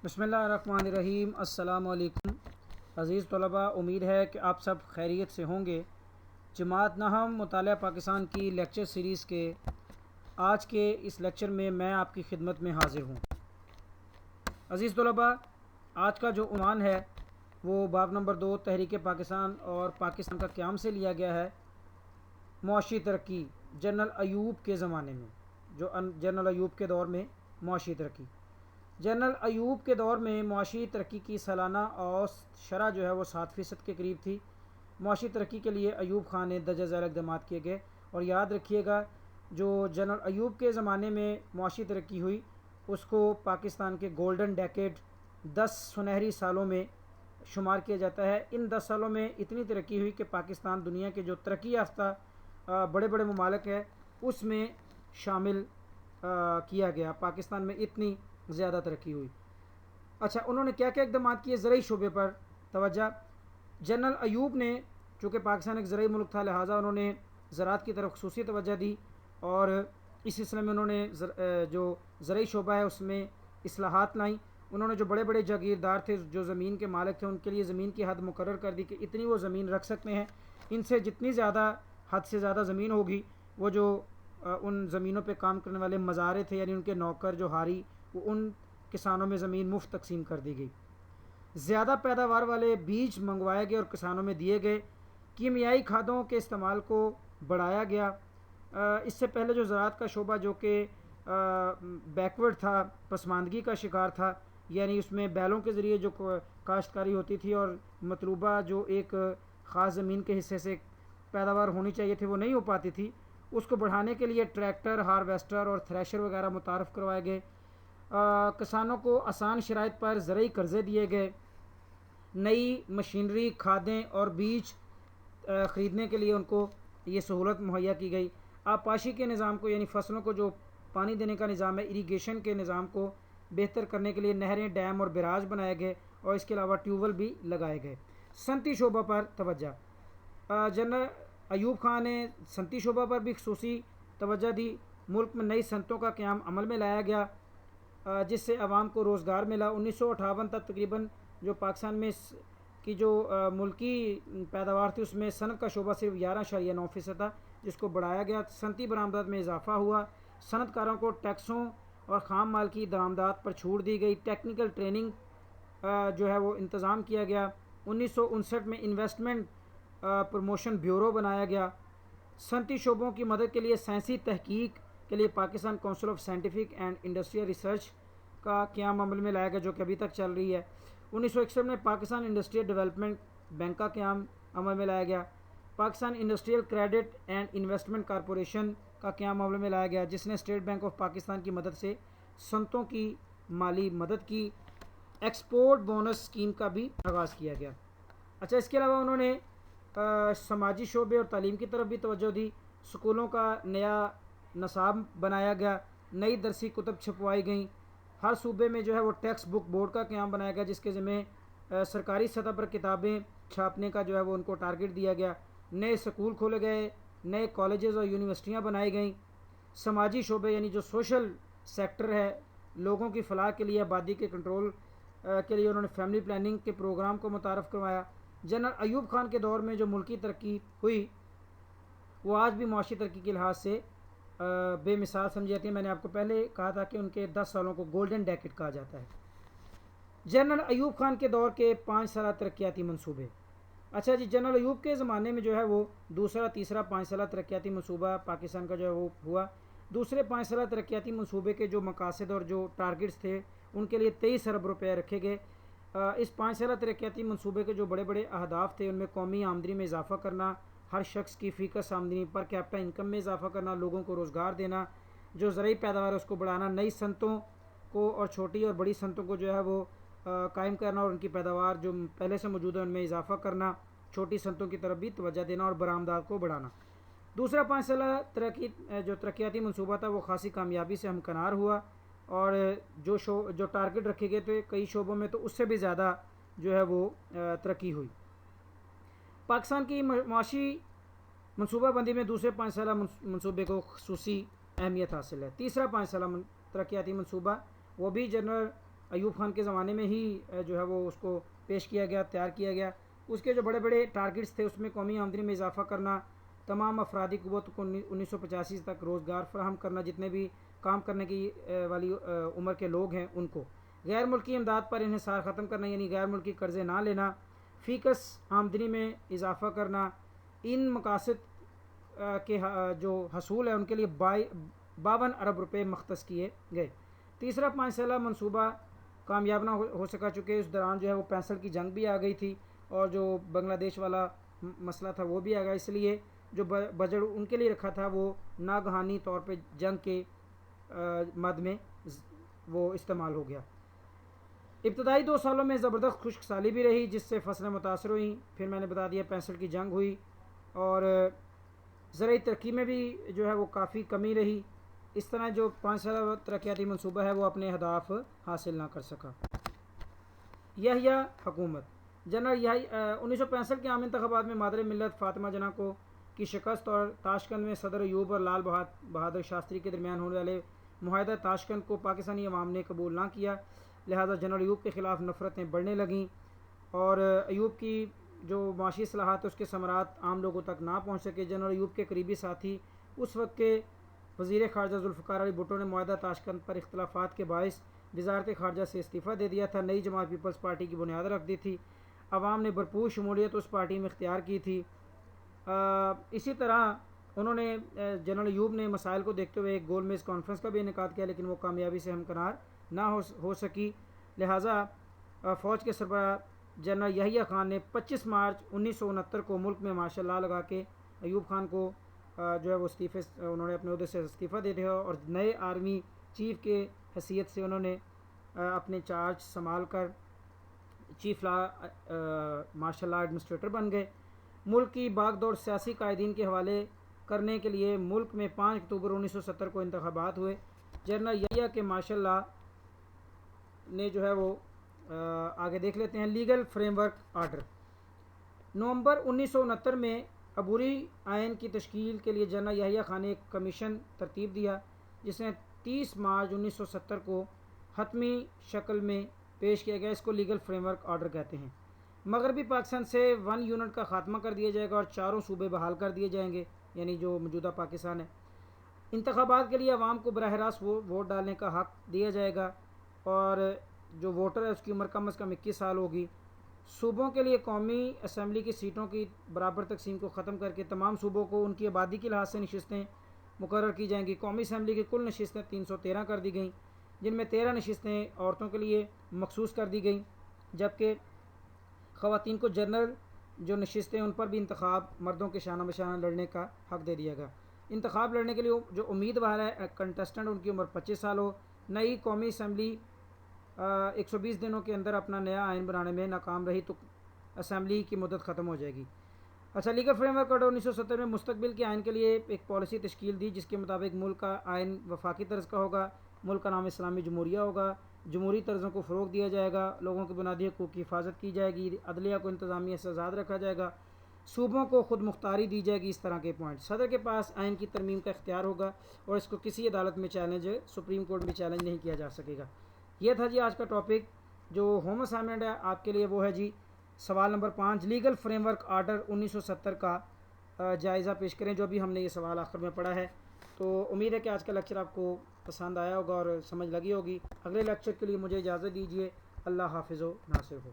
بسم اللہ الرحمن الرحیم۔ السلام علیکم عزیز طلباء، امید ہے کہ آپ سب خیریت سے ہوں گے۔ جماعت نہم مطالعہ پاکستان کی لیکچر سیریز کے آج کے اس لیکچر میں آپ کی خدمت میں حاضر ہوں۔ عزیز طلباء، آج کا جو عنوان ہے وہ باب نمبر 2 تحریک پاکستان اور پاکستان کا قیام سے لیا گیا ہے۔ معاشی ترقی جنرل ایوب کے زمانے میں، جو جنرل ایوب کے دور میں معاشی ترقی، جنرل ایوب کے دور میں معاشی ترقی کی سالانہ اوسط شرح جو ہے وہ 7% کے قریب تھی۔ معاشی ترقی کے لیے ایوب خان نے درجہ ذیل اقدامات کیے گئے، اور یاد رکھیے گا جو جنرل ایوب کے زمانے میں معاشی ترقی ہوئی اس کو پاکستان کے گولڈن ڈیکیڈ 10 سنہری سالوں میں شمار کیا جاتا ہے۔ ان 10 سالوں میں اتنی ترقی ہوئی کہ پاکستان دنیا کے جو ترقی یافتہ بڑے بڑے ممالک ہیں اس میں شامل کیا گیا۔ پاکستان میں اتنی زیادہ ترقی ہوئی۔ اچھا، انہوں نے کیا کیا اقدامات کیے؟ زرعی شعبے پر توجہ۔ جنرل ایوب نے، چونکہ پاکستان ایک زرعی ملک تھا، لہٰذا انہوں نے زراعت کی طرف خصوصی توجہ دی، اور اس سلسلے میں انہوں نے جو زرعی شعبہ ہے اس میں اصلاحات لائیں۔ انہوں نے جو بڑے بڑے جاگیردار تھے، جو زمین کے مالک تھے، ان کے لیے زمین کی حد مقرر کر دی کہ اتنی وہ زمین رکھ سکتے ہیں۔ ان سے جتنی زیادہ حد سے زیادہ زمین ہوگی، وہ جو ان زمینوں پہ کام کرنے والے مزارے تھے، یعنی ان کے نوکر جو ہاری، وہ ان کسانوں میں زمین مفت تقسیم کر دی گئی۔ زیادہ پیداوار والے بیج منگوائے گئے اور کسانوں میں دیے گئے۔ کیمیائی کھادوں کے استعمال کو بڑھایا گیا۔ اس سے پہلے جو زراعت کا شعبہ جو کہ بیکورڈ تھا، پسماندگی کا شکار تھا، یعنی اس میں بیلوں کے ذریعے جو کاشتکاری ہوتی تھی اور مطلوبہ جو ایک خاص زمین کے حصے سے پیداوار ہونی چاہیے تھی وہ نہیں ہو پاتی تھی، اس کو بڑھانے کے لیے ٹریکٹر، ہارویسٹر اور تھریشر وغیرہ متعارف کروائے گئے۔ کسانوں کو آسان شرائط پر زرعی قرضے دیے گئے۔ نئی مشینری، کھادیں اور بیج خریدنے کے لیے ان کو یہ سہولت مہیا کی گئی۔ آبپاشی کے نظام کو، یعنی فصلوں کو جو پانی دینے کا نظام ہے، اریگیشن کے نظام کو بہتر کرنے کے لیے نہریں، ڈیم اور بیراج بنائے گئے، اور اس کے علاوہ ٹیوب ویل بھی لگائے گئے۔ صنعتی شعبہ پر توجہ۔ جنرل ایوب خان نے صنعتی شعبہ پر بھی خصوصی توجہ دی۔ ملک میں نئی صنعتوں کا قیام عمل میں لایا گیا جس سے عوام کو روزگار ملا۔ 1958 تک تقریباً جو پاکستان میں کی جو ملکی پیداوار تھی اس میں صنعت کا شعبہ صرف 11.9% تھا، جس کو بڑھایا گیا۔ صنعتی برآمدات میں اضافہ ہوا۔ صنعت کاروں کو ٹیکسوں اور خام مال کی درآمدات پر چھوٹ دی گئی۔ ٹیکنیکل ٹریننگ جو ہے وہ انتظام کیا گیا۔ 1959 میں انویسٹمنٹ پروموشن بیورو بنایا گیا۔ صنعتی شعبوں کی مدد کے لیے سائنسی تحقیق کے لیے Pakistan council of scientific and industrial research کا قیام عمل میں لایا گیا، جو کہ ابھی تک چل رہی ہے۔ 1961 میں پاکستان انڈسٹریل ڈیولپمنٹ بینک کا قیام عمل میں لایا گیا۔ Pakistan industrial credit and investment corporation کا قیام عمل میں لایا گیا، جس نے اسٹیٹ بینک آف پاکستان کی مدد سے صنعتوں کی مالی مدد کی۔ ایکسپورٹ بونس اسکیم کا بھی آغاز کیا گیا۔ اچھا، اس کے علاوہ انہوں نے سماجی شعبے اور تعلیم کی طرف بھی توجہ دی۔ اسکولوں کا نیا نصاب بنایا گیا، نئی درسی کتب چھپوائی گئیں۔ ہر صوبے میں جو ہے وہ ٹیکسٹ بک بورڈ کا قیام بنایا گیا، جس کے ذمہ سرکاری سطح پر کتابیں چھاپنے کا جو ہے وہ ان کو ٹارگٹ دیا گیا۔ نئے سکول کھولے گئے، نئے کالجز اور یونیورسٹیاں بنائی گئیں۔ سماجی شعبے یعنی جو سوشل سیکٹر ہے، لوگوں کی فلاح کے لیے، آبادی کے کنٹرول کے لیے انہوں نے فیملی پلاننگ کے پروگرام کو متعارف کروایا۔ جنرل ایوب خان کے دور میں جو ملکی ترقی ہوئی وہ آج بھی معاشی ترقی کے لحاظ سے بے مثال سمجھی جاتی ہے۔ میں نے آپ کو پہلے کہا تھا کہ ان کے 10 سالوں کو گولڈن ڈیکیڈ کہا جاتا ہے۔ جنرل ایوب خان کے دور کے 5 سالہ ترقیاتی منصوبے۔ اچھا جی، جنرل ایوب کے زمانے میں جو ہے وہ دوسرا تیسرا 5 سالہ ترقیاتی منصوبہ پاکستان کا جو ہے وہ ہوا۔ دوسرے 5 سالہ ترقیاتی منصوبے کے جو مقاصد اور جو ٹارگٹس تھے ان کے لیے 23 ارب روپے رکھے گئے۔ اس 5 سالہ ترقیاتی منصوبے کے جو بڑے بڑے اہداف تھے ان میں قومی آمدنی میں اضافہ کرنا، ہر شخص کی فی کس آمدنی پر کیپٹا انکم میں اضافہ کرنا، لوگوں کو روزگار دینا، جو زرعی پیداوار ہے اس کو بڑھانا، نئی صنعتوں کو اور چھوٹی اور بڑی صنعتوں کو جو ہے وہ قائم کرنا اور ان کی پیداوار جو پہلے سے موجود ہے ان میں اضافہ کرنا، چھوٹی صنعتوں کی طرف بھی توجہ دینا اور برآمدات کو بڑھانا۔ دوسرا 5 سالہ جو ترقیاتی منصوبہ تھا وہ خاصی کامیابی سے ہمکنار ہوا، اور جو ٹارگٹ رکھے گئے تھے کئی شعبوں میں تو اس سے بھی زیادہ جو ہے وہ ترقی ہوئی۔ پاکستان کی معاشی منصوبہ بندی میں دوسرے 5 سالہ منصوبے کو خصوصی اہمیت حاصل ہے۔ تیسرا 5 سالہ ترقیاتی منصوبہ وہ بھی جنرل ایوب خان کے زمانے میں ہی جو ہے وہ اس کو پیش کیا گیا، تیار کیا گیا۔ اس کے جو بڑے بڑے ٹارگٹس تھے اس میں قومی آمدنی میں اضافہ کرنا، تمام افرادی قوت کو 1985 تک روزگار فراہم کرنا، جتنے بھی کام کرنے کی والی عمر کے لوگ ہیں ان کو، غیر ملکی امداد پر انحصار ختم کرنا یعنی غیر ملکی قرضے نہ لینا، فیکس آمدنی میں اضافہ کرنا۔ ان مقاصد کے جو حصول ہے ان کے لیے 52 ارب روپے مختص کیے گئے۔ تیسرا 5 سالہ منصوبہ کامیاب نہ ہو سکا، چونکہ اس دوران جو ہے وہ 65 کی جنگ بھی آ گئی تھی اور جو بنگلہ دیش والا مسئلہ تھا وہ بھی آ گیا، اس لیے جو بجٹ ان کے لیے رکھا تھا وہ ناگہانی طور پہ جنگ کے مد میں وہ استعمال ہو گیا۔ ابتدائی 2 سالوں میں زبردست خشک سالی بھی رہی جس سے فصلیں متاثر ہوئیں، پھر میں نے بتا دیا 65 کی جنگ ہوئی اور زرعی ترقی میں بھی جو ہے وہ کافی کمی رہی۔ اس طرح جو 5 سالہ ترقیاتی منصوبہ ہے وہ اپنے اہداف حاصل نہ کر سکا۔ یحییٰ حکومت جنرل 1965 کے عام انتخابات میں مادر ملت فاطمہ جناح کو کی شکست اور تاشقند میں صدر ایوب اور لال بہادر شاستری کے درمیان ہونے والے معاہدہ تاشقند کو پاکستانی عوام نے قبول نہ کیا، لہذا جنرل ایوب کے خلاف نفرتیں بڑھنے لگیں اور ایوب کی جو معاشی اصلاحات اس کے ثمرات عام لوگوں تک نہ پہنچ سکے۔ جنرل ایوب کے قریبی ساتھی اس وقت کے وزیر خارجہ ذوالفقار علی بھٹو نے معاہدہ تاشقند پر اختلافات کے باعث وزارت خارجہ سے استعفیٰ دے دیا تھا، نئی جماعت پیپلز پارٹی کی بنیاد رکھ دی تھی، عوام نے بھرپور شمولیت اس پارٹی میں اختیار کی تھی۔ اسی طرح انہوں نے جنرل ایوب نے مسائل کو دیکھتے ہوئے ایک گول میز کانفرنس کا بھی انعقاد کیا لیکن وہ کامیابی سے ہمکنار نہ ہو سکی، لہٰذا فوج کے سربراہ جنرل یحییٰ خان نے 25 مارچ 1969 کو ملک میں مارشل لا لگا کے ایوب خان کو جو ہے وہ انہوں نے اپنے عہدے سے استعفیٰ دے دیا اور نئے آرمی چیف کے حیثیت سے انہوں نے اپنے چارج سنبھال کر چیف مارشل لا ایڈمنسٹریٹر بن گئے۔ ملک کی باغ دوڑ سیاسی قائدین کے حوالے کرنے کے لیے ملک میں 5 اکتوبر 1970 کو انتخابات ہوئے۔ جنرل یحییٰ کے مارشل لا نے جو ہے وہ آگے دیکھ لیتے ہیں۔ لیگل فریم ورک آرڈر نومبر 1969 میں عبوری آئین کی تشکیل کے لیے جنرل یحییٰ خان نے ایک کمیشن ترتیب دیا جس نے 30 مارچ 1970 کو حتمی شکل میں پیش کیا گیا، اس کو لیگل فریم ورک آرڈر کہتے ہیں۔ مغربی پاکستان سے 1 یونٹ کا خاتمہ کر دیا جائے گا اور 4 صوبے بحال کر دیے جائیں گے، یعنی جو موجودہ پاکستان ہے۔ انتخابات کے لیے عوام کو براہ راست ووٹ ڈالنے کا حق دیا جائے گا اور جو ووٹر ہے اس کی عمر کم از کم 21 سال ہوگی۔ صوبوں کے لیے قومی اسمبلی کی سیٹوں کی برابر تقسیم کو ختم کر کے تمام صوبوں کو ان کی آبادی کے لحاظ سے نشستیں مقرر کی جائیں گی۔ قومی اسمبلی کی کل نشستیں 313 کر دی گئیں، جن میں 13 نشستیں عورتوں کے لیے مخصوص کر دی گئیں، جبکہ خواتین کو جنرل جو نشستیں ان پر بھی انتخاب مردوں کے شانہ بشانہ لڑنے کا حق دے دیا گیا۔ انتخاب لڑنے کے لیے جو امیدوار ہے کنٹسٹنٹ ان کی عمر 25 سال ہو۔ نئی قومی اسمبلی 120 دنوں کے اندر اپنا نیا آئین بنانے میں ناکام رہی تو اسمبلی کی مدت ختم ہو جائے گی۔ اچھا، لیگل فریم ورک آرڈر 1970 میں مستقبل کے آئین کے لیے ایک پالیسی تشکیل دی جس کے مطابق ملک کا آئین وفاقی طرز کا ہوگا، ملک کا نام اسلامی جمہوریہ ہوگا، جمہوری طرزوں کو فروغ دیا جائے گا، لوگوں کے بنیادی حقوق کی حفاظت کی جائے گی، عدلیہ کو انتظامیہ سے آزاد رکھا جائے گا، صوبوں کو خود مختاری دی جائے گی، اس طرح کے پوائنٹ۔ صدر کے پاس آئین کی ترمیم کا اختیار ہوگا اور اس کو کسی عدالت میں سپریم کورٹ میں چیلنج نہیں کیا جا سکے گا۔ یہ تھا جی آج کا ٹاپک۔ جو ہوم اسائنمنٹ ہے آپ کے لیے وہ ہے جی سوال number 5 legal frame work order 1970 کا جائزہ پیش کریں، جو بھی ہم نے یہ سوال آخر میں پڑھا ہے۔ تو امید ہے کہ آج کا لیکچر آپ کو پسند آیا ہوگا اور سمجھ لگی ہوگی۔ اگلے لیکچر کے لیے مجھے اجازت دیجیے۔ اللہ حافظ و ناصر ہو۔